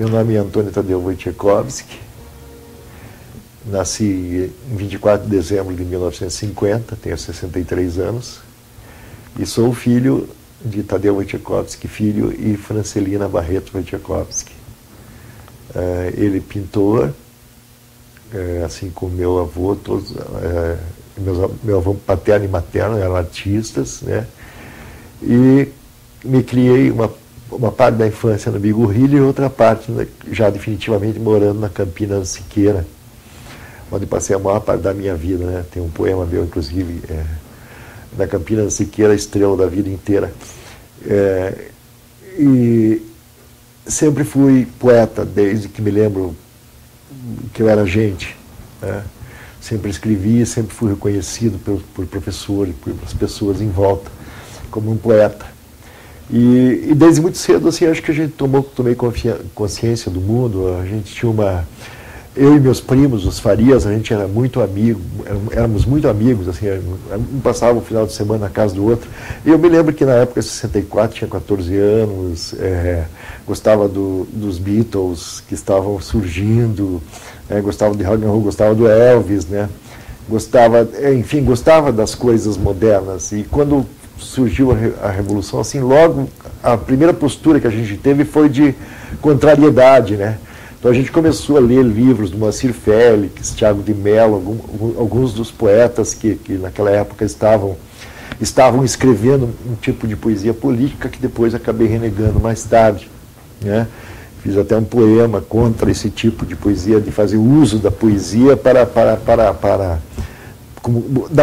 Meu nome é Antônio Tadeu Wojciechowski. Nasci em 24 de dezembro de 1950, tenho 63 anos. E sou filho de Tadeu Wojciechowski, filho, e Francelina Barreto Wojciechowski. Ele pintor, assim como meu avô, todos, meu avô paterno e materno eram artistas, né? E me criei uma parte da infância no Bigorrilho e outra parte já definitivamente morando na Campina Siqueira, onde passei a maior parte da minha vida, né? Tem um poema meu, inclusive, na Campina Siqueira, estrela da vida inteira. E sempre fui poeta, desde que me lembro que eu era gente, né? Sempre escrevi, sempre fui reconhecido por professores, pelas pessoas em volta, como um poeta. E desde muito cedo, assim, acho que a gente tomei consciência do mundo. A gente tinha eu e meus primos, os Farias, a gente era muito amigo, éramos muito amigos, assim, um passava o final de semana na casa do outro. E eu me lembro que na época, 64, tinha 14 anos, gostava dos Beatles, que estavam surgindo, gostava de rock and roll, gostava do Elvis, né? Gostava das coisas modernas. E quando surgiu a Revolução, assim, logo a primeira postura que a gente teve foi de contrariedade, né? Então a gente começou a ler livros do Moacir Félix, Tiago de Mello, alguns dos poetas que naquela época estavam escrevendo um tipo de poesia política que depois acabei renegando mais tarde, né? Fiz até um poema contra esse tipo de poesia, de fazer uso da poesia para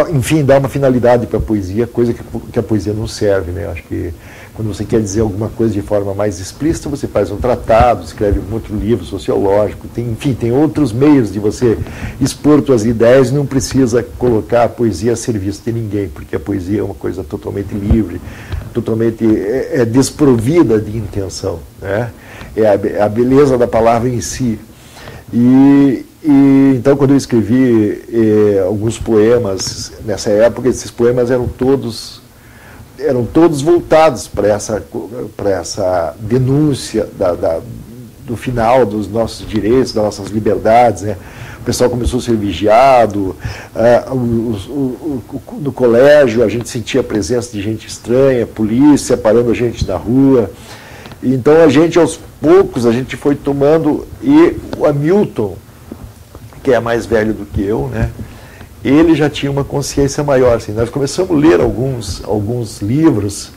enfim, dar uma finalidade para a poesia, coisa que a poesia não serve, né? Acho que quando você quer dizer alguma coisa de forma mais explícita, você faz um tratado, escreve um outro livro sociológico, tem outros meios de você expor suas ideias e não precisa colocar a poesia a serviço de ninguém, porque a poesia é uma coisa totalmente livre, totalmente desprovida de intenção, né? É a beleza da palavra em si. E então, quando eu escrevi alguns poemas nessa época, esses poemas eram todos voltados para essa denúncia do final dos nossos direitos, das nossas liberdades, né? O pessoal começou a ser vigiado, no colégio a gente sentia a presença de gente estranha, polícia parando a gente na rua. Então a gente, aos poucos, a gente foi tomando, e o Hamilton, que é mais velho do que eu, né? Ele já tinha uma consciência maior, assim. Nós começamos a ler alguns livros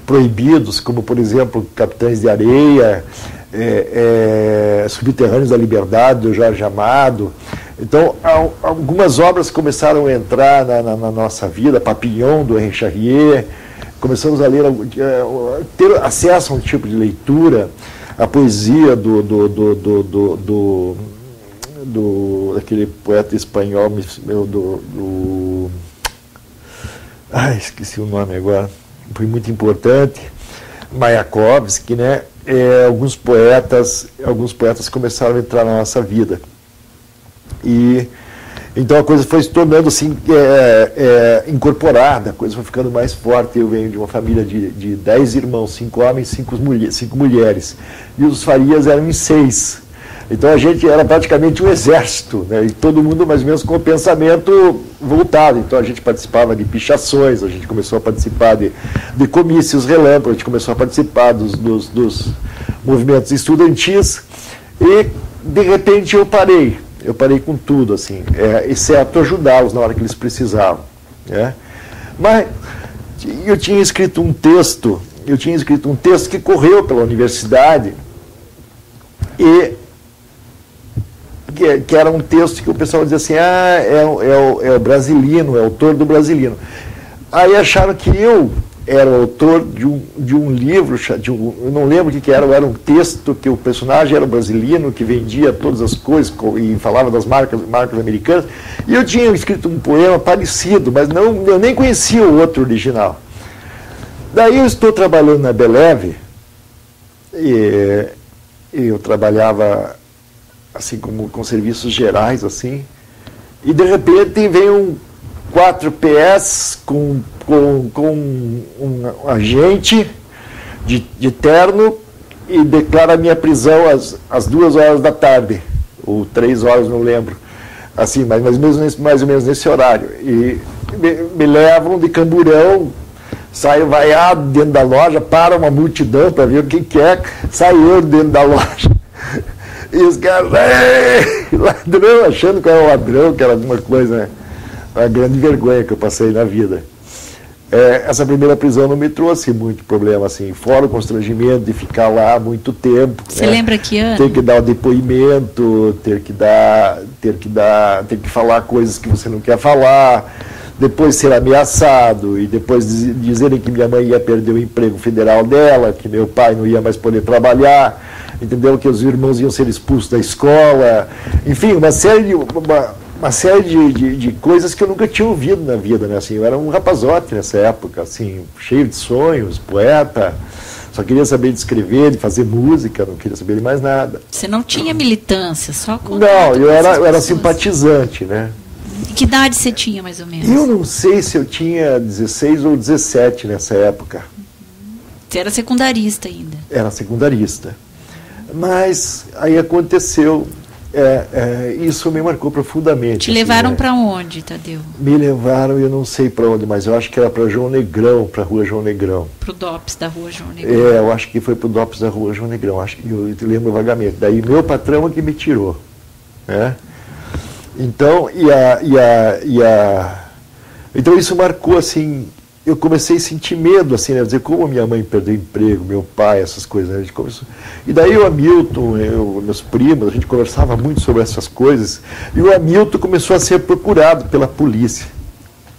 proibidos, como, por exemplo, Capitães de Areia, Subterrâneos da Liberdade, do Jorge Amado. Então, algumas obras começaram a entrar na nossa vida, Papillon, do Henri Charrier. Começamos a ler, ter acesso a um tipo de leitura, a poesia daquele poeta espanhol, esqueci o nome agora, foi muito importante, Mayakovsky, né? Alguns poetas começaram a entrar na nossa vida. E então a coisa foi se tornando assim, incorporada, a coisa foi ficando mais forte. Eu venho de uma família de 10 irmãos, 5 homens, 5 mulheres. E os Farias eram em 6. Então a gente era praticamente um exército, né? E todo mundo mais ou menos com o pensamento voltado. Então a gente participava de pichações, a gente começou a participar de comícios relâmpagos, a gente começou a participar dos movimentos estudantis. E de repente eu parei com tudo, assim, exceto ajudá-los na hora que eles precisavam, né? Mas eu tinha escrito um texto que correu pela universidade, e que era um texto que o pessoal dizia assim, é o Brasilino, é o autor do Brasilino. Aí acharam que eu era o autor de um livro, eu não lembro o que era um texto que o personagem era o Brasilino, que vendia todas as coisas e falava das marcas americanas, e eu tinha escrito um poema parecido, mas eu nem conhecia o outro original. Daí eu estou trabalhando na Beleve, e eu trabalhava assim como com serviços gerais, assim, e de repente vem 4 PS com um agente de terno e declara a minha prisão às 2h da tarde, ou 3h, não lembro, assim, mais ou menos nesse horário. E me levam de camburão, saio vaiado dentro da loja, para uma multidão para ver o que é, sai eu dentro da loja. E os caras, ladrão, achando que era um ladrão, que era alguma coisa, né? Uma grande vergonha que eu passei na vida. Essa primeira prisão não me trouxe muito problema, assim, fora o constrangimento de ficar lá muito tempo. Você lembra que ano? Ter que dar o depoimento, ter que falar coisas que você não quer falar, depois ser ameaçado, e depois dizerem que minha mãe ia perder o emprego federal dela, que meu pai não ia mais poder trabalhar, entendeu? Que os irmãos iam ser expulsos da escola, enfim, uma série de coisas que eu nunca tinha ouvido na vida, né? Assim, eu era um rapazote nessa época, assim, cheio de sonhos, poeta, só queria saber de escrever, de fazer música, não queria saber de mais nada. Você não tinha militância, só contato? Não, eu era simpatizante, né? E que idade você tinha, mais ou menos? Eu não sei se eu tinha 16 ou 17 nessa época. Você era secundarista ainda? Era secundarista. Mas aí aconteceu, isso me marcou profundamente. Te levaram para onde, Tadeu? Me levaram, eu não sei para onde, mas eu acho que era para João Negrão, para a Rua João Negrão. Para o DOPS da Rua João Negrão. Eu acho que foi para o DOPS da Rua João Negrão, acho que eu lembro vagamente. Daí meu patrão é que me tirou, né? Então, então isso marcou, assim, eu comecei a sentir medo, assim, né? Dizer, como minha mãe perdeu emprego, meu pai, essas coisas, né? A gente começou... E daí o Hamilton, meus primos, a gente conversava muito sobre essas coisas, e o Hamilton começou a ser procurado pela polícia.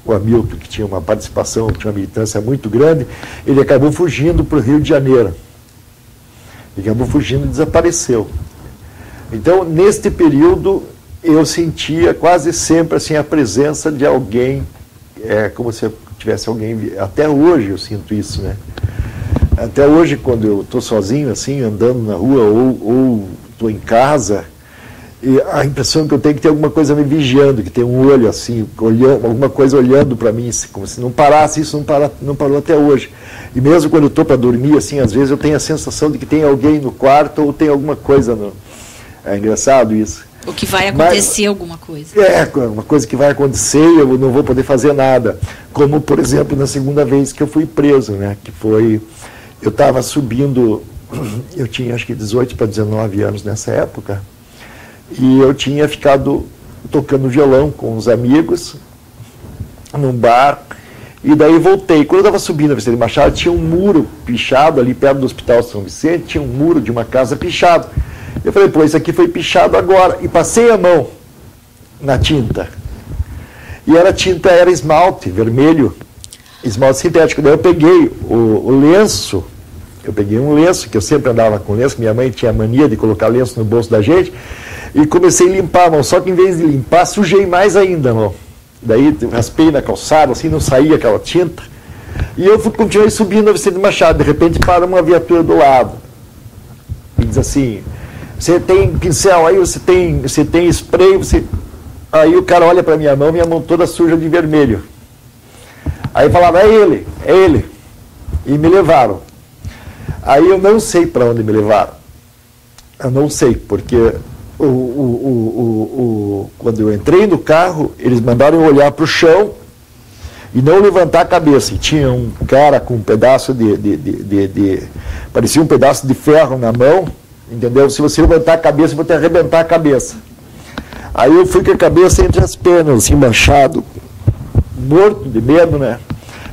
O Hamilton, que tinha uma participação, tinha uma militância muito grande, ele acabou fugindo para o Rio de Janeiro. Ele acabou fugindo e desapareceu. Então, neste período, eu sentia quase sempre assim, a presença de alguém, como se tivesse alguém, até hoje eu sinto isso, né? Até hoje, quando eu estou sozinho, assim, andando na rua, ou estou em casa, e a impressão que eu tenho é que tem alguma coisa me vigiando, que tem um olho assim, olhando, alguma coisa olhando para mim, como se não parasse, isso não parou até hoje. E mesmo quando eu estou para dormir, assim, às vezes eu tenho a sensação de que tem alguém no quarto ou tem alguma coisa no... É engraçado isso. O que vai acontecer alguma coisa. Uma coisa que vai acontecer e eu não vou poder fazer nada. Como, por exemplo, na segunda vez que eu fui preso, né? Que foi... Eu estava subindo... Eu tinha acho que 18 para 19 anos nessa época. E eu tinha ficado tocando violão com os amigos num bar. E daí voltei. Quando eu estava subindo a Vicente Machado, tinha um muro pichado ali perto do Hospital São Vicente. Tinha um muro de uma casa pichado. Eu falei, pô, isso aqui foi pichado agora. E passei a mão na tinta. E era esmalte vermelho, esmalte sintético. Daí eu peguei o lenço, eu peguei um lenço, que eu sempre andava com lenço, minha mãe tinha mania de colocar lenço no bolso da gente, e comecei a limpar a mão. Só que em vez de limpar, sujei mais ainda a mão. Daí raspei na calçada, assim, não saía aquela tinta. E eu continuei subindo a Vicente Machado. De repente para uma viatura do lado. E diz assim... Você tem pincel, aí você tem spray, aí o cara olha para minha mão toda suja de vermelho. Aí falava, é ele. E me levaram. Aí eu não sei para onde me levaram. Eu não sei, porque quando eu entrei no carro, eles mandaram eu olhar para o chão e não levantar a cabeça. E tinha um cara com um pedaço parecia um pedaço de ferro na mão. Entendeu? Se você levantar a cabeça, eu vou te arrebentar a cabeça. Aí eu fui com a cabeça entre as pernas, assim, manchado, morto de medo, né?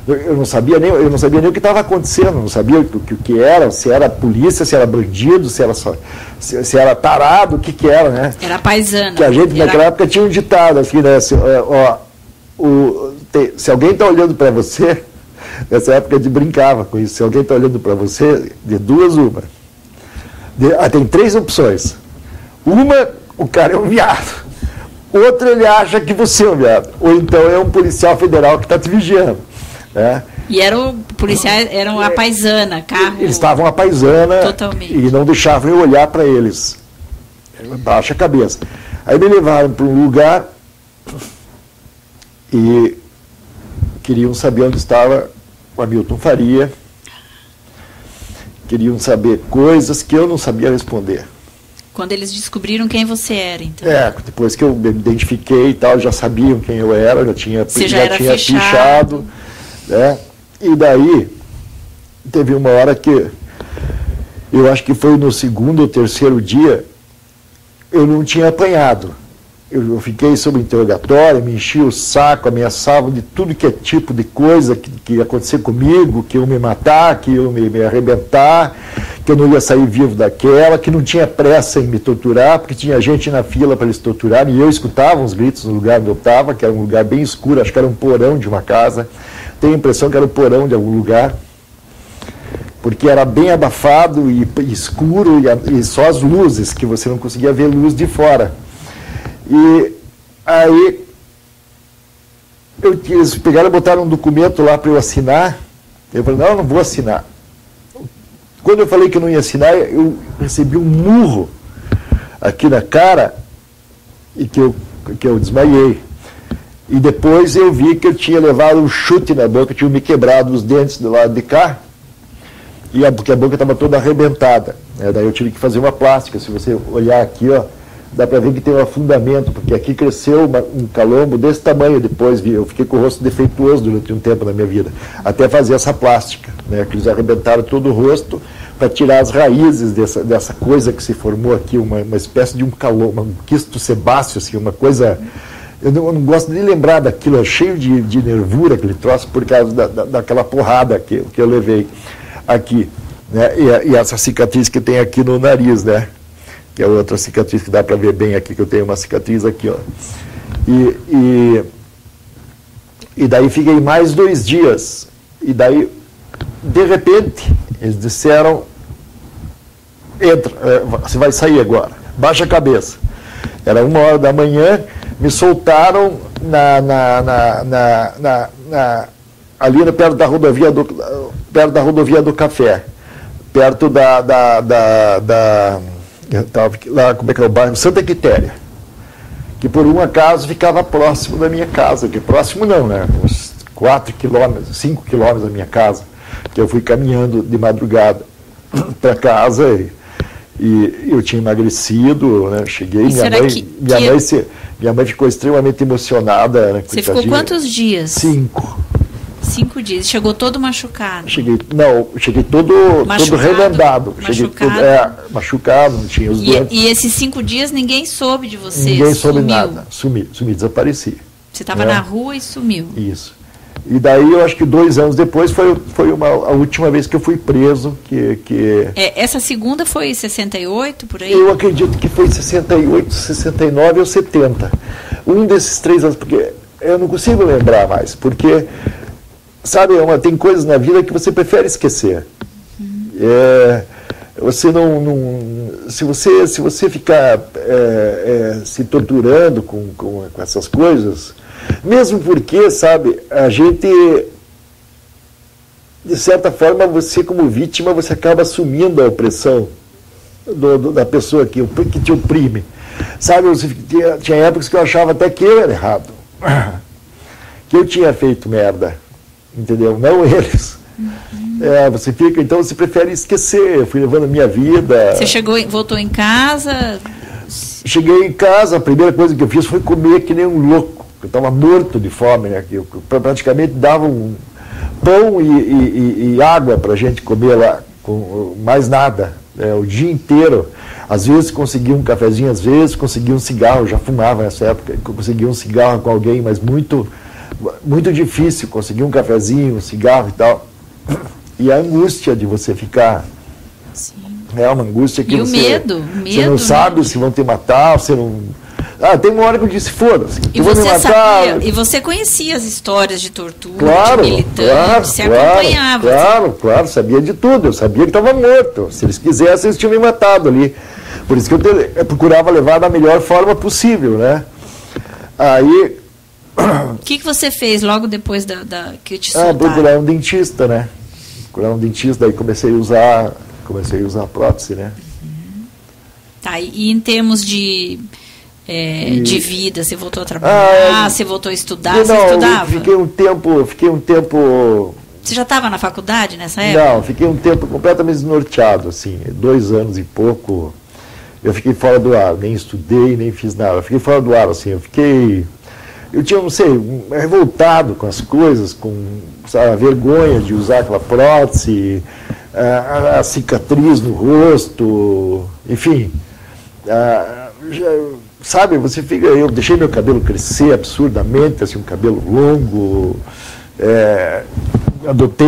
Eu não sabia nem o que estava acontecendo, não sabia o que era, se era polícia, se era bandido, se era tarado, o que era, né? Era paisana. Que a gente naquela época tinha um ditado assim, né? Se alguém está olhando para você, nessa época a gente brincava com isso, se alguém está olhando para você, de duas uma. Tem 3 opções. Uma, o cara é um viado. Outra, ele acha que você é um viado. Ou então é um policial federal que está te vigiando. Né? E policiais eram a paisana, carro... Eles estavam a paisana. Totalmente. E não deixavam eu olhar para eles. Baixa a cabeça. Aí me levaram para um lugar e queriam saber onde estava o Hamilton Faria. queriam saber coisas que eu não sabia responder. Quando eles descobriram quem você era, então. Depois que eu me identifiquei e tal, já sabiam quem eu era, já tinha fechado. fichado, né? E daí, teve uma hora que, eu acho que foi no segundo ou terceiro dia, eu não tinha apanhado. Eu fiquei sob interrogatório, me enchia o saco, ameaçavam de tudo que é tipo de coisa que ia acontecer comigo, que iam me matar, que iam me arrebentar, que eu não ia sair vivo daquela, que não tinha pressa em me torturar, porque tinha gente na fila para eles torturarem, e eu escutava uns gritos no lugar onde eu estava, que era um lugar bem escuro, acho que era um porão de uma casa, tenho a impressão que era um porão de algum lugar, porque era bem abafado e escuro, e só as luzes, que você não conseguia ver luz de fora. E aí, eles pegaram e botaram um documento lá para eu assinar. Eu falei, não vou assinar. Quando eu falei que não ia assinar, eu recebi um murro aqui na cara e que eu desmaiei. E depois eu vi que eu tinha levado um chute na boca, tinha me quebrado os dentes do lado de cá, porque a boca estava toda arrebentada. Daí eu tive que fazer uma plástica. Se você olhar aqui, ó, dá para ver que tem um afundamento, porque aqui cresceu um calombo desse tamanho depois, eu fiquei com o rosto defeituoso durante um tempo na minha vida, até fazer essa plástica, né, que eles arrebentaram todo o rosto para tirar as raízes dessa coisa que se formou aqui, uma espécie de um calombo, um quisto sebáceo, assim, uma coisa, eu não gosto de lembrar daquilo, é cheio de nervura aquele troço, por causa daquela porrada que eu levei aqui, né, e essa cicatriz que tem aqui no nariz, né, que é outra cicatriz que dá para ver bem aqui, que eu tenho uma cicatriz aqui, ó. E daí fiquei mais 2 dias. E daí, de repente, eles disseram, entra, você vai sair agora, baixa a cabeça. Era 1h da manhã, me soltaram ali perto da rodovia do Café, perto eu estava lá, como é que é o bairro? Santa Quitéria, que por um acaso ficava próximo da minha casa, que próximo não, né? Uns 4 quilômetros, 5 quilômetros da minha casa, que eu fui caminhando de madrugada para casa e eu tinha emagrecido, né? Cheguei, minha mãe ficou extremamente emocionada. Né? Você ficou quantos dias? 5. 5 dias. Chegou todo machucado? Cheguei todo remendado. Machucado, não tinha os dentes. E esses 5 dias ninguém soube de você? Ninguém soube nada. Sumi, desapareci. Você estava na rua e sumiu? Isso. E daí, eu acho que 2 anos depois, foi a última vez que eu fui preso. Essa segunda foi em 68, por aí? Eu acredito que foi em 68, 69 ou 70. Um desses 3 anos, porque eu não consigo lembrar mais, porque... Sabe, tem coisas na vida que você prefere esquecer. Você se você ficar se torturando com essas coisas, mesmo porque, sabe, a gente, de certa forma, você como vítima, você acaba assumindo a opressão da pessoa que te oprime. Sabe, tinha épocas que eu achava até que eu era errado, que eu tinha feito merda. Entendeu? Não eles. Você fica, então você prefere esquecer. Eu fui levando a minha vida. Você voltou em casa? Cheguei em casa, a primeira coisa que eu fiz foi comer que nem um louco. Eu estava morto de fome, né? Eu praticamente dava um pão e água para a gente comer lá, com mais nada, o dia inteiro. Às vezes conseguia um cafezinho, às vezes conseguia um cigarro. Eu já fumava nessa época, conseguia um cigarro com alguém, mas muito difícil conseguir um cafezinho, um cigarro e tal. E a angústia de você ficar... Sim. É uma angústia que você não sabe se vão te matar, você não... tem uma hora que eu disse, foda-se, e vão me matar. E você conhecia as histórias de tortura, claro, de militante, você acompanhava. Claro, sabia de tudo, eu sabia que estava morto. Se eles quisessem, eles tinham me matado ali. Por isso que eu procurava levar da melhor forma possível, né? Aí... O que você fez logo depois que te soltaram? Procurar um dentista, né? Procurar um dentista, daí comecei a usar prótese, né? Tá, e em termos de vida, você voltou a trabalhar, você voltou a estudar, você estudava? Fiquei um tempo Você já estava na faculdade nessa época? Não, fiquei um tempo completamente desnorteado, assim, 2 anos e pouco, eu fiquei fora do ar, nem estudei, nem fiz nada, eu fiquei fora do ar, assim, eu tinha, não sei, revoltado com as coisas, com, sabe, a vergonha de usar aquela prótese, a cicatriz no rosto, enfim, sabe, você fica, eu deixei meu cabelo crescer absurdamente, assim, um cabelo longo, adotei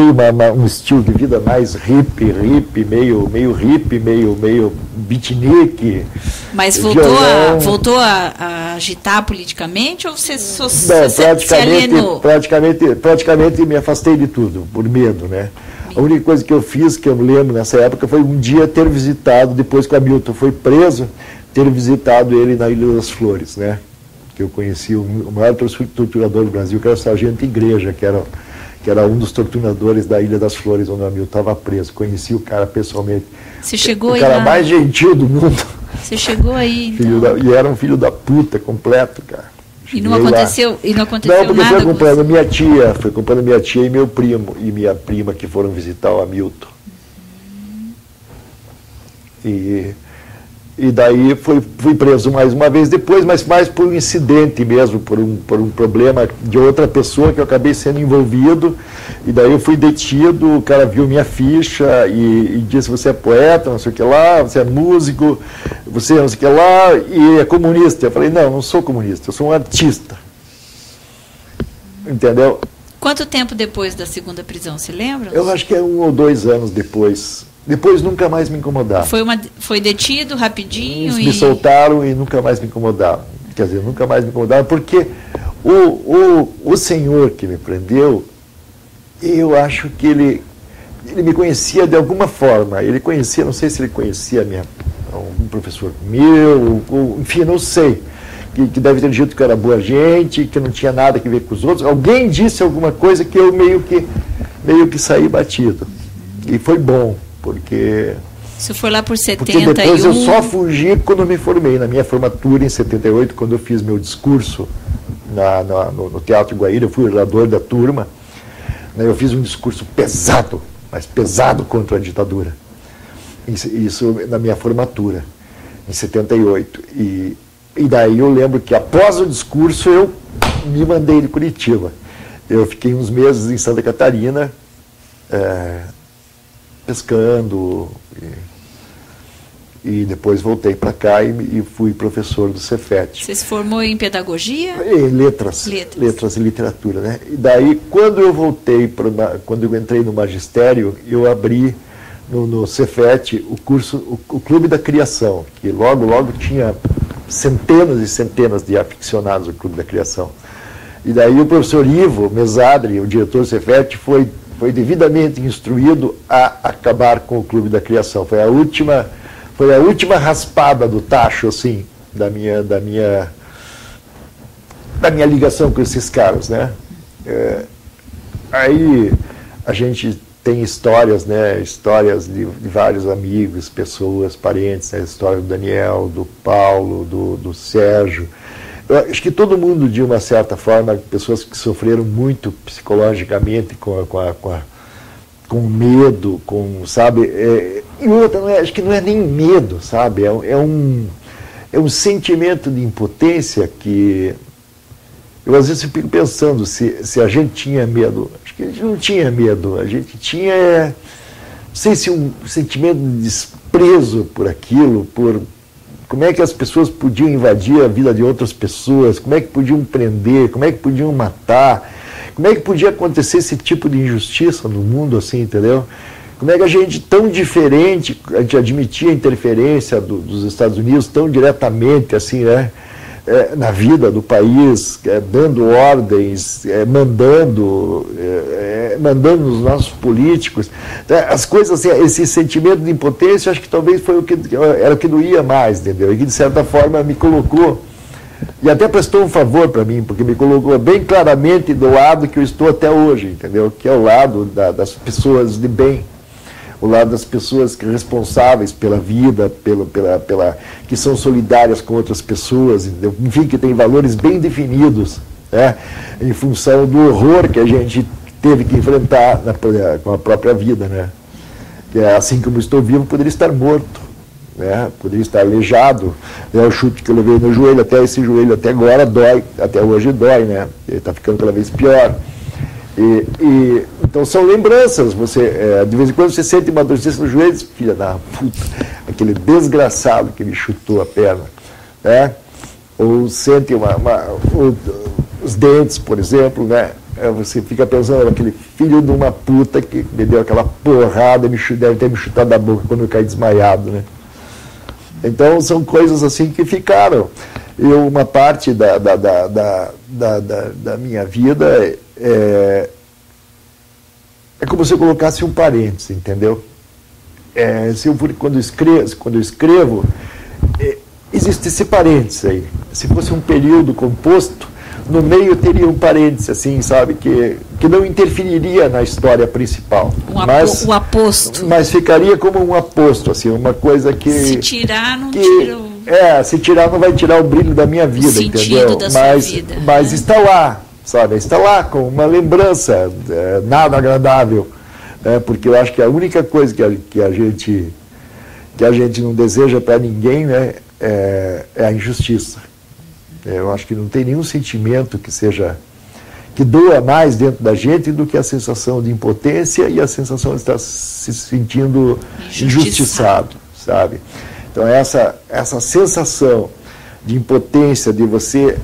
um estilo de vida mais hippie, meio hippie, meio beatnik. Mas voltou a agitar politicamente ou você se alienou? Praticamente me afastei de tudo, por medo, né? A única coisa que eu fiz, que eu me lembro nessa época, foi um dia ter visitado, depois que o Hamilton foi preso, ter visitado ele na Ilha das Flores, né? Que eu conheci o maior torturador do Brasil, que era o Sargento Igreja, que era um dos torturadores da Ilha das Flores, onde o Hamilton estava preso. Conheci o cara pessoalmente. Você chegou aí? O cara mais gentil do mundo. Você chegou aí, então. E era um filho da puta completo, cara. E não aconteceu nada? Não, porque foi acompanhando minha tia e meu primo, e minha prima, que foram visitar o Hamilton. E daí fui preso mais uma vez depois, mas mais por um incidente mesmo, por um problema de outra pessoa que eu acabei sendo envolvido. E daí eu fui detido, o cara viu minha ficha e disse: você é poeta, não sei o que lá, você é músico, você não sei o que lá, e é comunista. Eu falei: não sou comunista, eu sou um artista. Entendeu? Quanto tempo depois da segunda prisão, se lembra? Eu acho que é 1 ou 2 anos depois. Depois nunca mais me incomodaram. Foi detido rapidinho Me soltaram e nunca mais me incomodaram. Quer dizer, nunca mais me incomodaram, porque o senhor que me prendeu, eu acho que ele me conhecia de alguma forma. Ele conhecia, não sei se ele conhecia um professor meu, enfim, não sei. Que deve ter dito que eu era boa gente, que não tinha nada a ver com os outros. Alguém disse alguma coisa que eu meio que saí batido. E foi bom. Porque isso foi lá por 71. Porque depois eu só fugi quando eu me formei. Na minha formatura, em 78, quando eu fiz meu discurso no Teatro Guaíra, eu fui orador da turma, né, eu fiz um discurso pesado, mas pesado contra a ditadura. Isso na minha formatura, em 78. E daí eu lembro que após o discurso eu me mandei de Curitiba. Eu fiquei uns meses em Santa Catarina, pescando, e depois voltei para cá e fui professor do Cefet. Você se formou em pedagogia? Em letras e literatura, né? E daí, quando eu voltei, quando eu entrei no magistério, eu abri no Cefet o Clube da Criação, que logo tinha centenas e centenas de aficionados no Clube da Criação. E daí o professor Ivo Mesadri, o diretor do Cefet, foi devidamente instruído a acabar com o Clube da Criação. Foi a última raspada do tacho, assim, da minha ligação com esses caras, né? Aí a gente tem histórias, né? Histórias de vários amigos, pessoas, parentes, né? A história do Daniel, do Paulo, do Sérgio. Eu acho que todo mundo, de uma certa forma, pessoas que sofreram muito psicologicamente com medo, sabe? E outra, acho que não é nem medo, sabe? É um sentimento de impotência que eu às vezes fico pensando se a gente tinha medo. Acho que a gente não tinha medo, a gente tinha, não sei se um sentimento de desprezo por aquilo, como é que as pessoas podiam invadir a vida de outras pessoas, como é que podiam prender, como é que podiam matar, como é que podia acontecer esse tipo de injustiça no mundo, assim, entendeu? Como é que a gente, tão diferente, a gente admitia a interferência dos Estados Unidos tão diretamente, assim, né, na vida do país, dando ordens, mandando nos nossos políticos. As coisas, assim, esse sentimento de impotência, acho que talvez era o que doía mais, entendeu? E que, de certa forma, me colocou, e até prestou um favor para mim, porque me colocou bem claramente do lado que eu estou até hoje, entendeu? Que é o lado das pessoas de bem, o lado das pessoas responsáveis pela vida, que são solidárias com outras pessoas, entendeu? Enfim, que tem valores bem definidos, né? Em função do horror que a gente teve que enfrentar com a própria vida, né? Que é assim como estou vivo, poderia estar morto, né? Poderia estar aleijado, né? O chute que eu levei no joelho, até esse joelho até agora dói, até hoje dói, né? Ele está ficando cada vez pior. Então são lembranças, de vez em quando você sente uma dorzinha no joelho, filha da puta, aquele desgraçado que me chutou a perna, né? Ou sente os dentes, por exemplo, né? Você fica pensando, aquele filho de uma puta que me deu aquela porrada, deve ter me chutado da boca quando eu caí desmaiado, né? Então são coisas assim que ficaram. Uma parte da minha vida é como se eu colocasse um parênteses, entendeu? Quando eu escrevo, existe esse parênteses aí. Se fosse um período composto, no meio teria um parênteses, assim, sabe, que não interferiria na história principal. O aposto. Mas ficaria como um aposto, assim, uma coisa que... Se tirar, não tira o... se tirar não vai tirar o brilho da minha vida, entendeu? Da sua vida, mas está lá, sabe? Está lá com uma lembrança, nada agradável, porque eu acho que a única coisa que a gente não deseja para ninguém, né, é a injustiça. Eu acho que não tem nenhum sentimento que doa mais dentro da gente do que a sensação de impotência e a sensação de estar se sentindo injustiçado, sabe? Então essa sensação de impotência, de você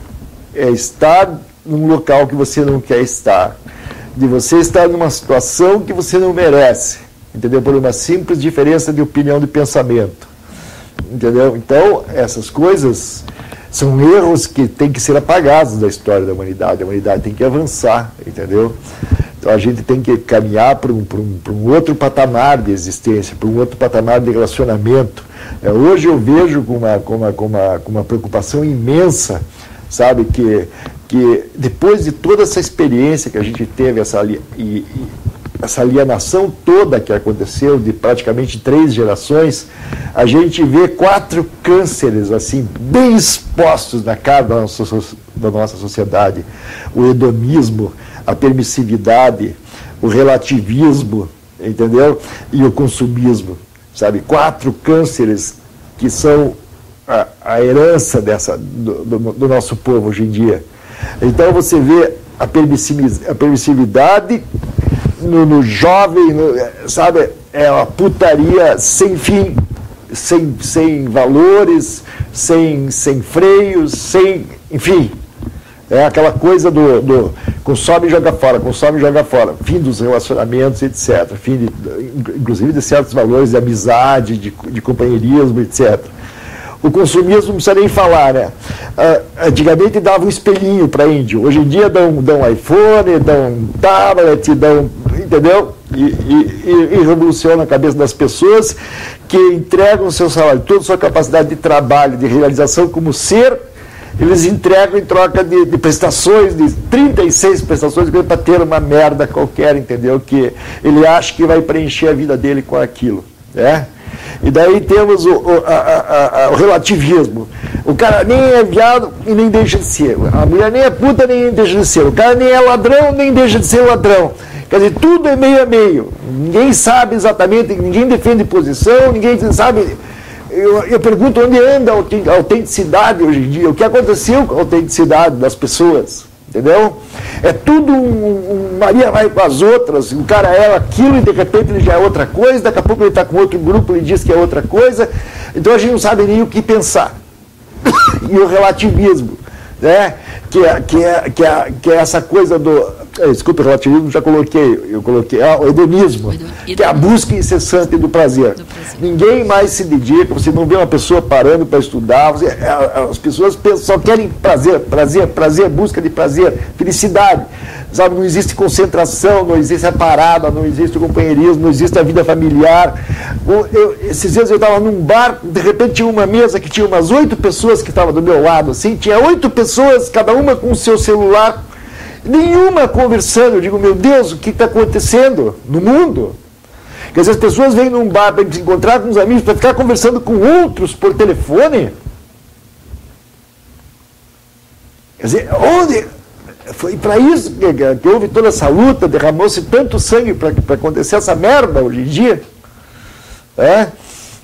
estar num local que você não quer estar, de você estar numa situação que você não merece, entendeu? Por uma simples diferença de opinião, de pensamento, entendeu? Então essas coisas são erros que têm que ser apagados da história da humanidade. A humanidade tem que avançar, entendeu? Então a gente tem que caminhar para um outro patamar de existência, para um outro patamar de relacionamento. Hoje eu vejo com uma preocupação imensa, sabe, que depois de toda essa experiência que a gente teve, essa alienação toda que aconteceu de praticamente 3 gerações, a gente vê 4 cânceres assim bem expostos na cara da nossa sociedade: o hedonismo, a permissividade, o relativismo, entendeu? E o consumismo, sabe? 4 cânceres que são a herança do nosso povo hoje em dia. Então você vê a permissividade no jovem, sabe, é uma putaria sem fim, sem valores, sem freios, enfim, é aquela coisa do consome e joga fora, fim dos relacionamentos, etc., inclusive de certos valores de amizade, de companheirismo, etc. O consumismo não precisa nem falar, né? Antigamente dava um espelhinho para índio, hoje em dia dão iPhone, dão tablet, entendeu? E revoluciona a cabeça das pessoas que entregam o seu salário, toda a sua capacidade de trabalho, de realização como ser, eles entregam em troca de prestações, de 36 prestações, para ter uma merda qualquer, entendeu? Que ele acha que vai preencher a vida dele com aquilo, né? E daí temos o relativismo. O cara nem é viado e nem deixa de ser. A mulher nem é puta nem deixa de ser. O cara nem é ladrão nem deixa de ser ladrão. Quer dizer, tudo é meio a meio. Ninguém sabe exatamente, ninguém defende posição, ninguém sabe. Eu pergunto onde anda a autenticidade hoje em dia. O que aconteceu com a autenticidade das pessoas? Entendeu? É tudo Maria vai com as outras, o cara é aquilo e de repente ele já é outra coisa, daqui a pouco ele está com outro grupo e ele diz que é outra coisa, então a gente não sabe nem o que pensar. E o relativismo, né? Que é essa coisa do... Desculpa, o relativismo eu coloquei o hedonismo, que é a busca incessante do prazer. Ninguém mais se dedica, você não vê uma pessoa parando para estudar, as pessoas só querem prazer, busca de prazer, felicidade, sabe? Não existe concentração, não existe a parada, não existe o companheirismo, não existe a vida familiar. Esses dias eu estava num bar, de repente tinha uma mesa que tinha umas 8 pessoas que estavam do meu lado, assim, tinha 8 pessoas, cada uma com o seu celular, nenhuma conversando. Eu digo, meu Deus, o que está acontecendo no mundo? Quer dizer, as pessoas vêm num bar para se encontrar com os amigos, para ficar conversando com outros por telefone. Quer dizer, foi para isso que houve toda essa luta, derramou-se tanto sangue para acontecer essa merda hoje em dia.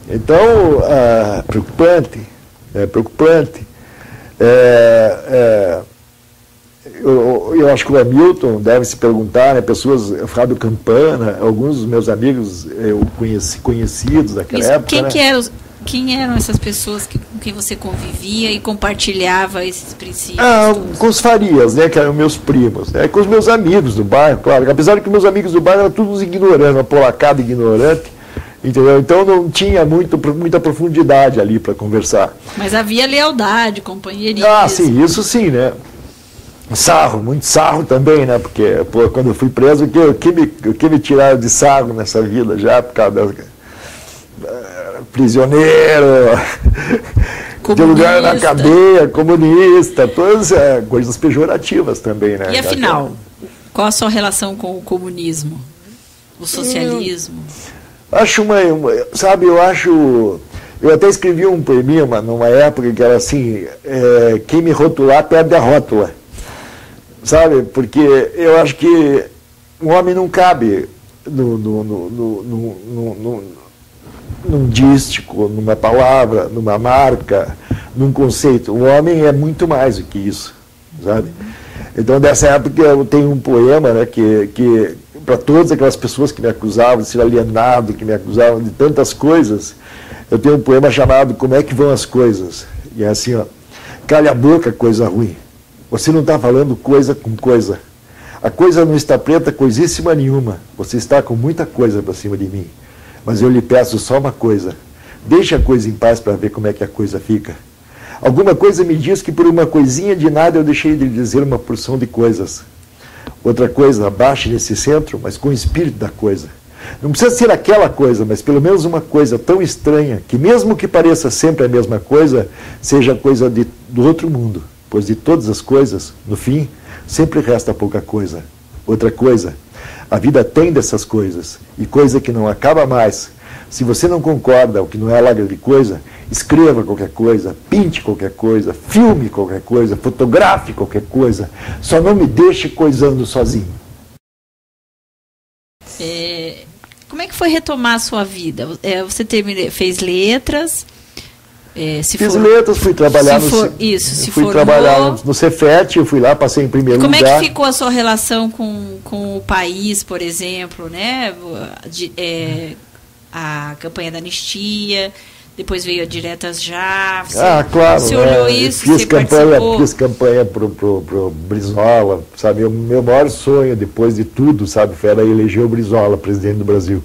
Então, preocupante, preocupante. Eu acho que o Hamilton deve se perguntar, né, pessoas, Fábio Campana, alguns dos meus amigos eu conhecidos daquela época. Quem eram essas pessoas com quem você convivia e compartilhava esses princípios? Com os Farias, né, que eram meus primos, né, com os meus amigos do bairro, claro. Apesar de que meus amigos do bairro eram todos ignorantes, uma polacada ignorante, entendeu? Então não tinha muita profundidade ali para conversar. Mas havia lealdade, companheirismo. Sim, isso sim, né? Sarro, muito sarro também, né? Porque, quando eu fui preso, o que me tiraram de sarro nessa vida já, por causa da prisioneiro, de lugar na cadeia, comunista, todas coisas pejorativas também, né? E afinal, qual a sua relação com o comunismo? O socialismo? Eu até escrevi um poema numa época que era assim, quem me rotular perde a rótula. Sabe? Porque eu acho que um homem não cabe num dístico, numa palavra, numa marca, num conceito. O homem é muito mais do que isso, sabe? Então, dessa época, eu tenho um poema, né, que para todas aquelas pessoas que me acusavam de ser alienado, que me acusavam de tantas coisas, eu tenho um poema chamado Como é que vão as coisas? E é assim, calha a boca, coisa ruim. Você não está falando coisa com coisa. A coisa não está preta, coisíssima nenhuma. Você está com muita coisa para cima de mim. Mas eu lhe peço só uma coisa. Deixe a coisa em paz para ver como é que a coisa fica. Alguma coisa me diz que por uma coisinha de nada eu deixei de dizer uma porção de coisas. Outra coisa, abaixe nesse centro, mas com o espírito da coisa. Não precisa ser aquela coisa, mas pelo menos uma coisa tão estranha, que mesmo que pareça sempre a mesma coisa, seja coisa do outro mundo. Pois de todas as coisas, no fim, sempre resta pouca coisa. Outra coisa, a vida tem dessas coisas, e coisa que não acaba mais. Se você não concorda, o que não é lágrima de coisa, escreva qualquer coisa, pinte qualquer coisa, filme qualquer coisa, fotografe qualquer coisa, só não me deixe coisando sozinho. Como é que foi retomar a sua vida? Você fez letras... Fiz letras, fui trabalhar no Cefet, eu fui lá, passei em primeiro lugar. Como é que ficou a sua relação com o país, por exemplo, né? A campanha da anistia, depois veio a Diretas Já. Claro. Você olhou isso, fiz campanha pro Brizola, sabe? O meu maior sonho, depois de tudo, sabe, era eleger o Brizola presidente do Brasil.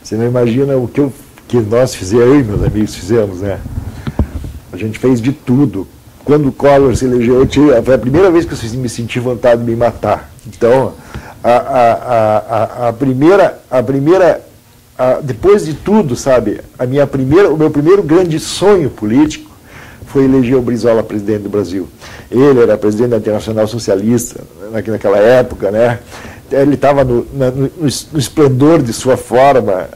Você não imagina o que nós fizemos, eu e meus amigos fizemos, né? A gente fez de tudo. Quando o Collor se elegeu, foi a primeira vez que eu me senti vontade de me matar. Então, depois de tudo, sabe, o meu primeiro grande sonho político foi eleger o Brizola presidente do Brasil. Ele era presidente da Internacional Socialista naquela época, né? Ele estava no esplendor de sua forma,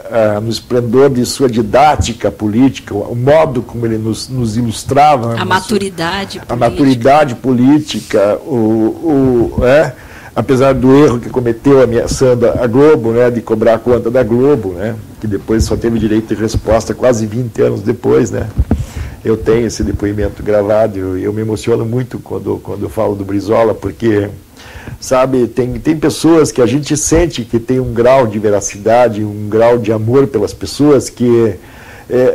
no esplendor de sua didática política, o modo como ele nos ilustrava. A maturidade política. A maturidade política, apesar do erro que cometeu ameaçando a Globo, né, de cobrar a conta da Globo, né, que depois só teve direito de resposta quase 20 anos depois, né. Eu tenho esse depoimento gravado e eu me emociono muito quando eu falo do Brizola, porque... Sabe, tem pessoas que a gente sente que tem um grau de veracidade, um grau de amor pelas pessoas que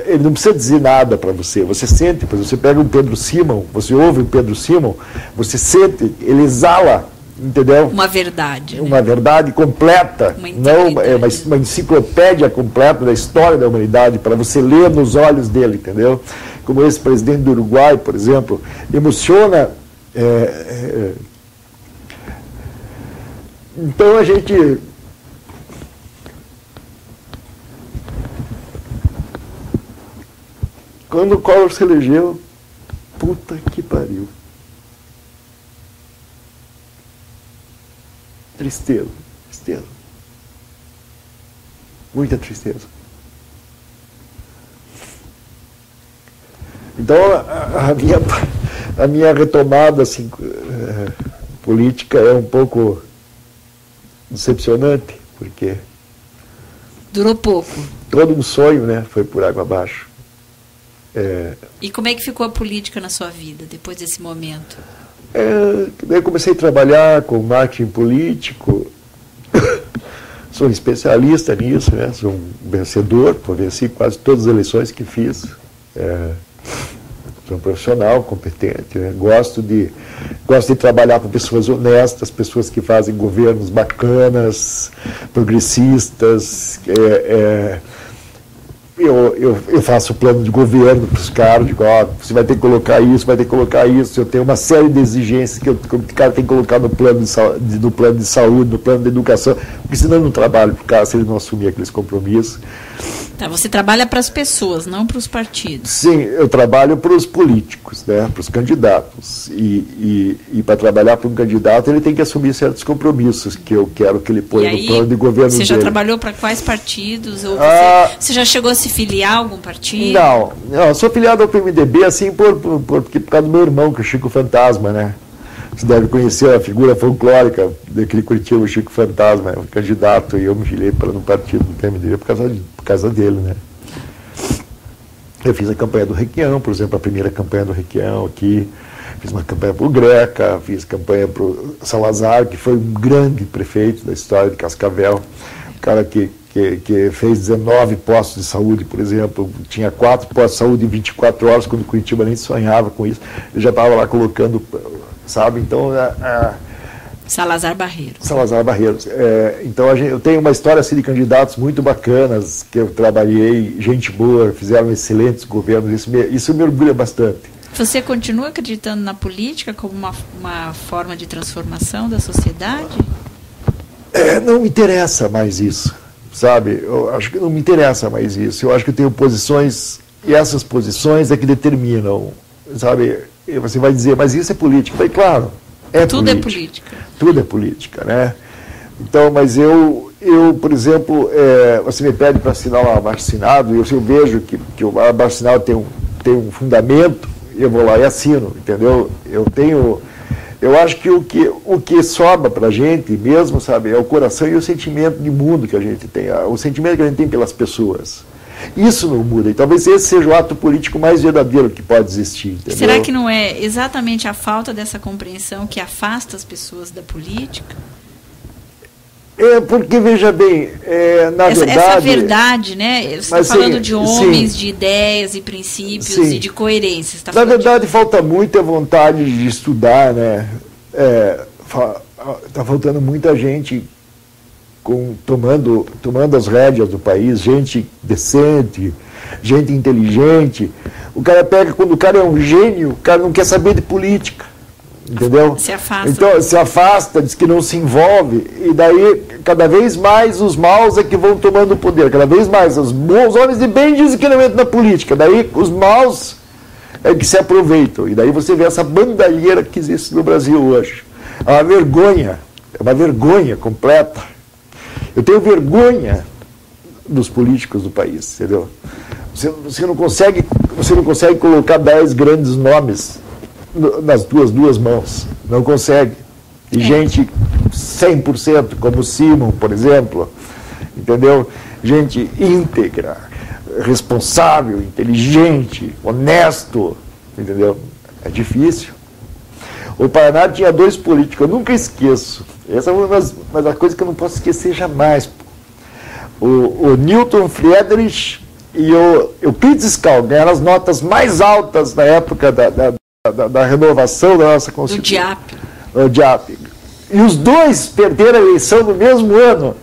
ele não precisa dizer nada para você. Você sente, você pega um Pedro Simon, você ouve o Pedro Simon, você sente, ele exala, entendeu? Uma verdade. Uma verdade completa, uma enciclopédia completa da história da humanidade para você ler nos olhos dele, entendeu? Como esse presidente do Uruguai, por exemplo, emociona... Então a gente... Quando o Collor se elegeu, puta que pariu. Tristeza. Muita tristeza. Então a minha retomada assim, política é um pouco decepcionante, porque... Durou pouco. Todo um sonho, né, foi por água abaixo. E como é que ficou a política na sua vida, depois desse momento? Eu comecei a trabalhar com marketing político, sou um especialista nisso, né, sou um vencedor, venci quase todas as eleições que fiz. Sou um profissional competente, né? Gosto de trabalhar com pessoas honestas, pessoas que fazem governos bacanas, progressistas. Eu faço plano de governo para os caras, digo, você vai ter que colocar isso, vai ter que colocar isso. Eu tenho uma série de exigências que o cara tem que colocar no plano de saúde, no plano de educação, porque senão eu não trabalho para o cara se ele não assumir aqueles compromissos. Tá, você trabalha para as pessoas, não para os partidos. Sim, eu trabalho para os políticos, né, para os candidatos. E para trabalhar para um candidato, ele tem que assumir certos compromissos que eu quero que ele ponha no plano de governo dele. Você já trabalhou para quais partidos? Ou você já chegou a se filiar a algum partido? Não, eu sou filiado ao PMDB, assim, por causa do meu irmão, que é o Chico Fantasma, né? Você deve conhecer a figura folclórica daquele Curitiba, o Chico Fantasma, é um candidato, e eu me filiei no partido do PMDB por causa dele, né? Eu fiz a campanha do Requião, por exemplo, a primeira campanha do Requião aqui, fiz uma campanha para o Greca, fiz campanha para o Salazar, que foi um grande prefeito da história de Cascavel, um cara que fez 19 postos de saúde, por exemplo, tinha 4 postos de saúde em 24 horas, quando Curitiba nem sonhava com isso, ele já estava lá colocando, sabe, então... Salazar Barreiros. Salazar Barreiros. Então eu tenho uma história assim, de candidatos muito bacanas, que eu trabalhei, gente boa, fizeram excelentes governos, isso me orgulha bastante. Você continua acreditando na política como uma forma de transformação da sociedade? Não me interessa mais isso. Sabe, eu acho que não me interessa mais isso. Eu acho que eu tenho posições, e essas posições é que determinam, sabe? E você vai dizer, mas isso é política. Eu falei, claro, tudo é política. Tudo é política, né? Então, mas eu por exemplo, você me pede para assinar um abaixo-assinado, e eu vejo que o abaixo-assinado tem um fundamento, eu vou lá e assino, entendeu? Eu acho que o que sobra para a gente mesmo, sabe, é o coração e o sentimento de mundo que a gente tem, o sentimento que a gente tem pelas pessoas. Isso não muda, e talvez esse seja o ato político mais verdadeiro que pode existir. Entendeu? Será que não é exatamente a falta dessa compreensão que afasta as pessoas da política? Porque, veja bem, na verdade... Essa verdade, né? Você está falando de homens, sim, de ideias e princípios, sim, e de coerência. Na verdade, falta muita vontade de estudar, né? Está faltando muita gente tomando as rédeas do país, gente decente, gente inteligente. O cara pega, quando o cara é um gênio, o cara não quer saber de política. Entendeu? Se afasta. Então, se afasta, diz que não se envolve, e daí, cada vez mais, os maus é que vão tomando o poder, cada vez mais, os bons homens de bem dizem que não entram na política, daí os maus é que se aproveitam, e daí você vê essa bandalheira que existe no Brasil hoje. É uma vergonha completa. Eu tenho vergonha dos políticos do país, entendeu? Você não consegue colocar 10 grandes nomes nas duas mãos, não consegue. E gente 100%, como o Simon, por exemplo, entendeu? Gente íntegra, responsável, inteligente, honesto, entendeu? É difícil. O Paraná tinha 2 políticos, eu nunca esqueço. Essa é uma das coisas que eu não posso esquecer jamais. O Newton Friedrich e o Euclides Kall ganharam as notas mais altas na época da renovação da nossa Constituição. Do DIAP. E os 2 perderam a eleição no mesmo ano.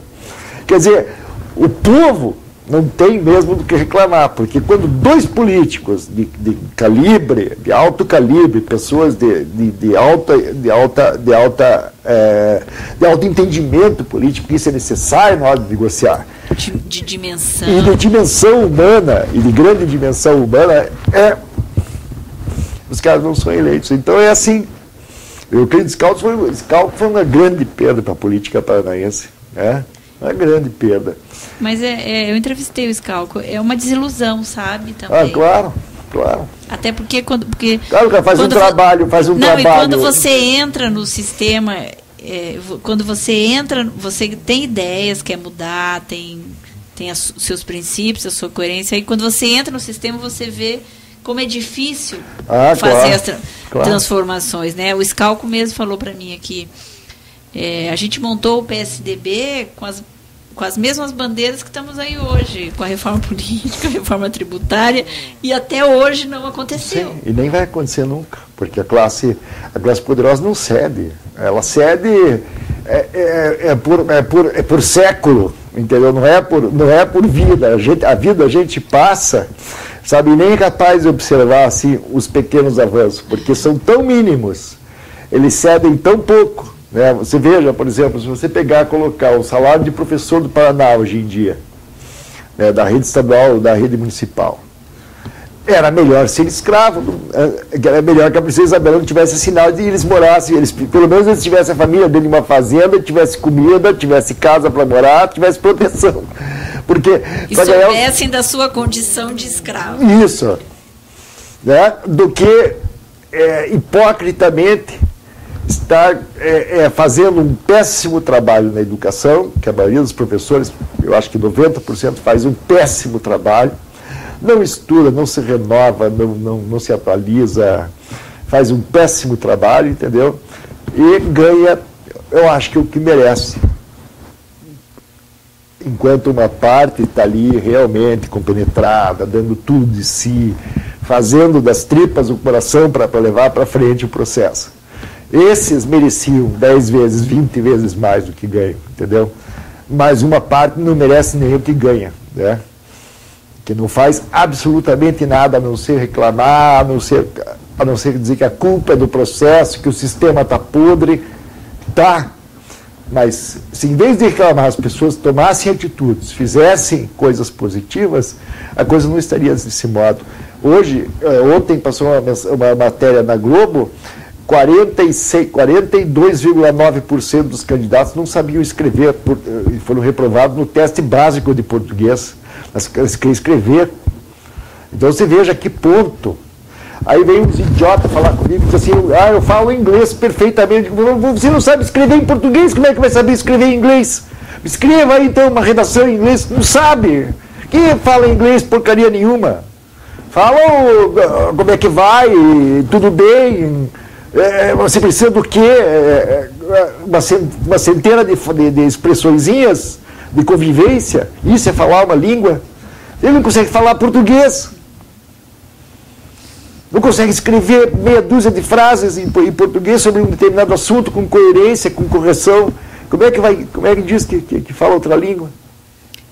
Quer dizer, o povo não tem mesmo do que reclamar, porque quando 2 políticos de calibre, de alto calibre, pessoas de alto entendimento político, que isso é necessário na hora de negociar. De dimensão. E de dimensão humana, e de grande dimensão humana, os caras não são eleitos. Então é assim. Eu creio que Scalco foi uma grande perda para a política paranaense. Uma grande perda. Mas eu entrevistei o Scalco. É uma desilusão, sabe? Também. Claro. Até porque claro que faz um trabalho. E quando você entra no sistema, quando você entra, você tem ideias, quer mudar, tem os seus princípios, a sua coerência. E quando você entra no sistema, você vê como é difícil fazer as transformações, né? O Scalco mesmo falou para mim aqui, a gente montou o PSDB com as mesmas bandeiras que estamos aí hoje, com a reforma política, a reforma tributária, e até hoje não aconteceu. Sim, e nem vai acontecer nunca, porque a classe poderosa não cede. Ela cede por século, entendeu? Não é por vida. A vida a gente passa, sabe, nem é capaz de observar assim, os pequenos avanços, porque são tão mínimos, eles cedem tão pouco. Né? Você veja, por exemplo, se você pegar e colocar o salário de professor do Paraná hoje em dia, né, da rede estadual, da rede municipal, era melhor ser escravo, era melhor que a princesa Isabel não tivesse assinado e eles morassem, pelo menos eles tivessem a família dentro de uma fazenda, tivesse comida, tivesse casa para morar, tivesse proteção. Porque, e soubessem da sua condição de escravo. Isso. Né? Do que hipocritamente está fazendo um péssimo trabalho na educação, que a maioria dos professores, eu acho que 90% faz um péssimo trabalho, não estuda, não se renova, não se atualiza, faz um péssimo trabalho, entendeu? E ganha, eu acho que o que merece. Enquanto uma parte está ali realmente compenetrada, dando tudo de si, fazendo das tripas o coração para levar para frente o processo. Esses mereciam 10 vezes, 20 vezes mais do que ganham, entendeu? Mas uma parte não merece nem o que ganha, né? Que não faz absolutamente nada a não ser reclamar, a não ser dizer que a culpa é do processo, que o sistema está podre, tá. Mas se em vez de reclamar as pessoas tomassem atitudes, fizessem coisas positivas, a coisa não estaria desse modo. Ontem passou uma matéria na Globo, 42,9% dos candidatos não sabiam escrever, foram reprovados no teste básico de português. Mas querem escrever. Então você veja que ponto. Aí vem uns idiotas falar comigo e diz assim, eu falo inglês perfeitamente. Você não sabe escrever em português, como é que vai saber escrever em inglês? Escreva aí então uma redação em inglês. Não sabe. Quem fala inglês porcaria nenhuma? Fala como é que vai, tudo bem. Você precisa do quê? Uma centena de expressõezinhas de convivência. Isso é falar uma língua. Ele não consegue falar português. Não consegue escrever meia dúzia de frases em português sobre um determinado assunto com coerência, com correção. Como é que diz que fala outra língua?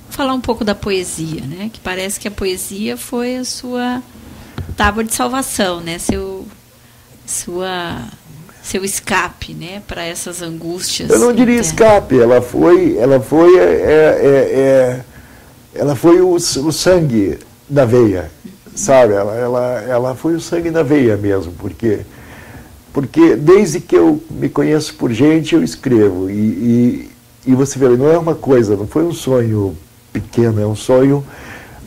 Vou falar um pouco da poesia, né? Que parece que a poesia foi a sua tábua de salvação, né? Seu escape, né, para essas angústias. Eu não diria escape, ela foi o sangue da veia, sabe? Ela foi o sangue da veia mesmo, porque desde que eu me conheço por gente, eu escrevo, e você vê, não é uma coisa, não foi um sonho pequeno, é um sonho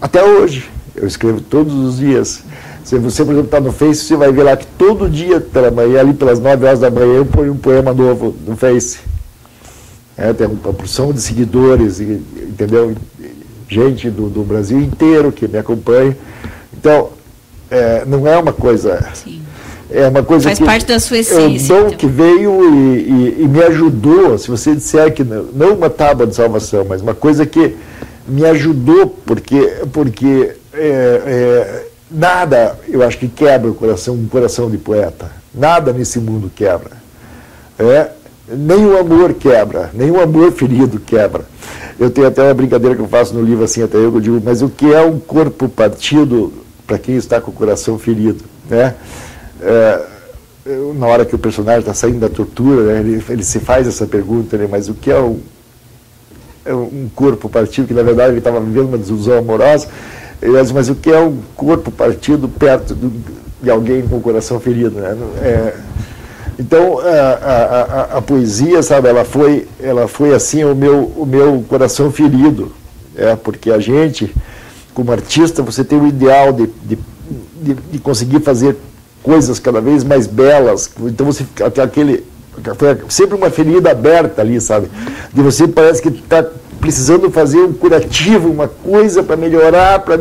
até hoje. Eu escrevo todos os dias. Se você, por exemplo, está no Face, você vai ver lá que todo dia, pela manhã, ali pelas 9 horas da manhã, eu ponho um poema novo no Face. Tem uma porção de seguidores, entendeu? Gente do Brasil inteiro que me acompanha. Então, não é uma coisa... Sim. É uma coisa faz parte da sua essência. É um dom que veio e me ajudou. Se você disser que não uma tábua de salvação, mas uma coisa que me ajudou, porque nada, eu acho que quebra um coração de poeta. Nada nesse mundo quebra. Nem o amor quebra, nem o amor ferido quebra. Eu tenho até uma brincadeira que eu faço no livro, assim, até eu digo, mas o que é um corpo partido para quem está com o coração ferido? Né? Na hora que o personagem está saindo da tortura, né, ele se faz essa pergunta, né, mas o que é um corpo partido, que na verdade ele estava vivendo uma desilusão amorosa. Mas o que é um corpo partido perto de alguém com o coração ferido? Né? Então, a poesia, sabe, ela foi assim o meu coração ferido. Porque a gente, como artista, você tem o ideal de conseguir fazer coisas cada vez mais belas. Então você fica sempre uma ferida aberta ali, sabe? De você parece que está precisando fazer um curativo, uma coisa para melhorar, para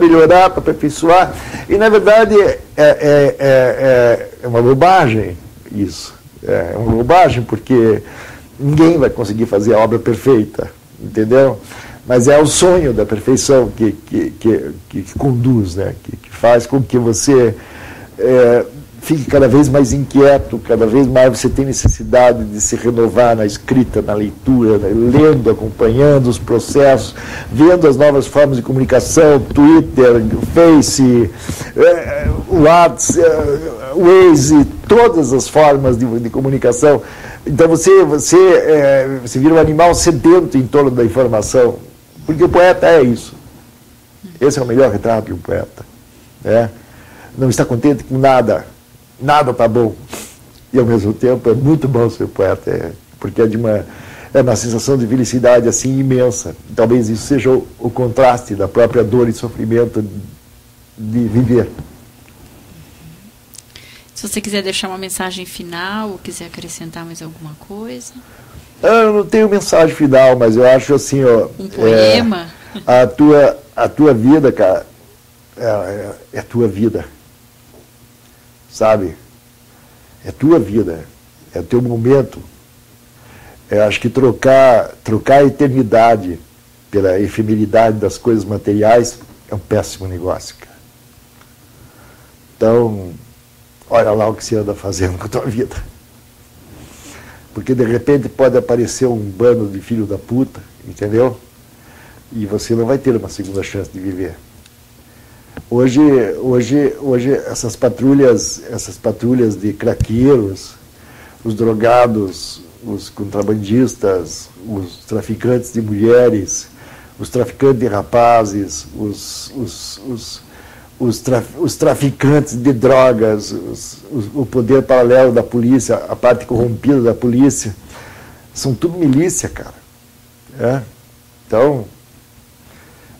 aperfeiçoar. E, na verdade, é uma bobagem isso. É uma bobagem, porque ninguém vai conseguir fazer a obra perfeita, entendeu? Mas é o sonho da perfeição que conduz, né? Que faz com que você fique cada vez mais inquieto, cada vez mais você tem necessidade de se renovar na escrita, na leitura, né? Lendo, acompanhando os processos, vendo as novas formas de comunicação, Twitter, Face, WhatsApp, Waze, todas as formas de comunicação. Então você vira um animal sedento em torno da informação, porque o poeta é isso. Esse é o melhor retrato de um poeta, né? Não está contente com nada. Nada está bom. E, ao mesmo tempo, é muito bom ser poeta, porque é uma sensação de felicidade assim imensa. Talvez isso seja o contraste da própria dor e sofrimento de viver. Se você quiser deixar uma mensagem final ou quiser acrescentar mais alguma coisa. Eu não tenho mensagem final, mas eu acho assim, ó, um poema. A tua vida, cara, é a tua vida. Sabe? É tua vida, é o teu momento. Eu acho que trocar a eternidade pela efemeridade das coisas materiais é um péssimo negócio, cara. Então, olha lá o que você anda fazendo com a tua vida. Porque de repente pode aparecer um bando de filho da puta, entendeu? E você não vai ter uma segunda chance de viver. Hoje essas patrulhas de craqueiros, os drogados, os contrabandistas, os traficantes de mulheres, os traficantes de rapazes, os traficantes de drogas, o poder paralelo da polícia, a parte corrompida da polícia, são tudo milícia, cara. Então,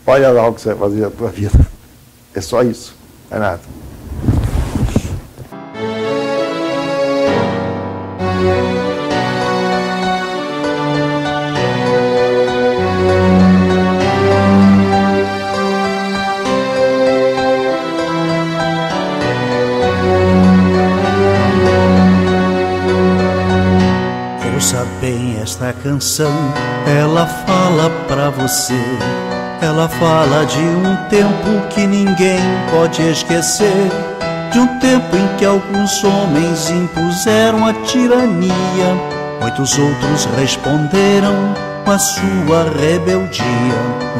olha lá o que você vai fazer na tua vida. É só isso, não é nada. Ouça bem esta canção, ela fala pra você. Ela fala de um tempo que ninguém pode esquecer, de um tempo em que alguns homens impuseram a tirania, muitos outros responderam com a sua rebeldia.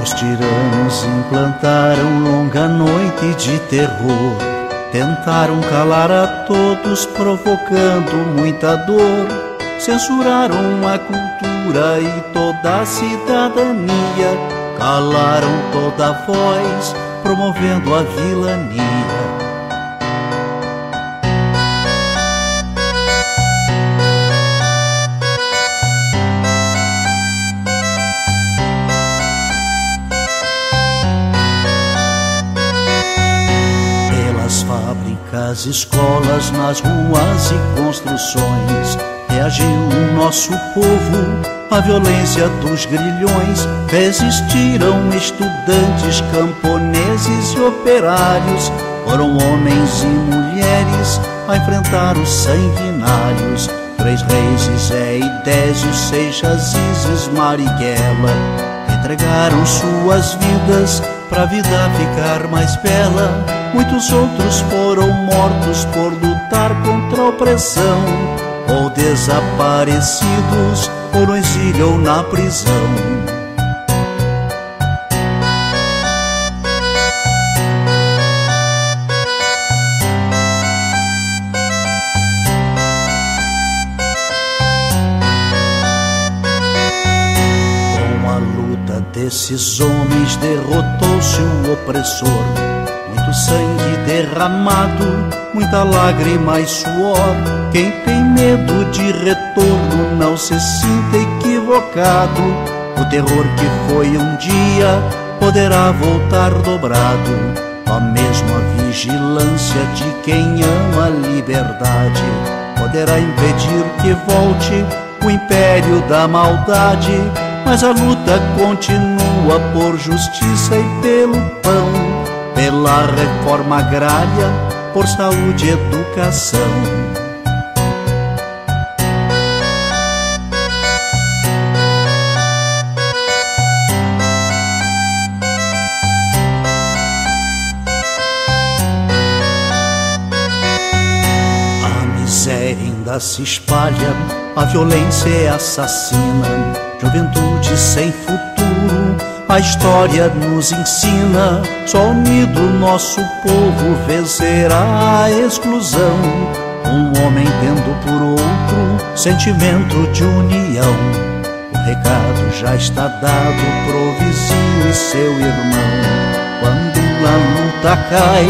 Os tiranos implantaram longa noite de terror, tentaram calar a todos, provocando muita dor. Censuraram a cultura e toda a cidadania, calaram toda a voz, promovendo a vilania. Pelas fábricas, escolas, nas ruas e construções, reagiu o nosso povo à violência dos grilhões. Resistiram estudantes, camponeses e operários, foram homens e mulheres a enfrentar os sanguinários. 3 reis, Zé e Désio, Seixas, Isis, Marighella, entregaram suas vidas pra vida ficar mais bela. Muitos outros foram mortos por lutar contra a opressão, ou desaparecidos, ou no exílio ou na prisão. Com a luta desses homens derrotou-se o opressor. Muito sangue derramado, muita lágrima e suor. Quem tem medo de retorno não se sinta equivocado. O terror que foi um dia poderá voltar dobrado. só mesmo a vigilância de quem ama a liberdade poderá impedir que volte o império da maldade. Mas a luta continua por justiça e pelo pão, pela reforma agrária, por saúde e educação. Ainda se espalha, a violência é assassina, juventude sem futuro, a história nos ensina. Só unido nosso povo vencerá a exclusão, um homem tendo por outro sentimento de união. O recado já está dado pro vizinho e seu irmão. Quando a luta cai,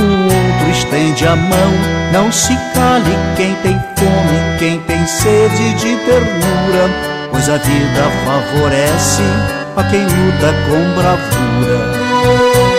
o outro estende a mão. Não se cale quem tem fome, quem tem sede de ternura, pois a vida favorece a quem luta com bravura.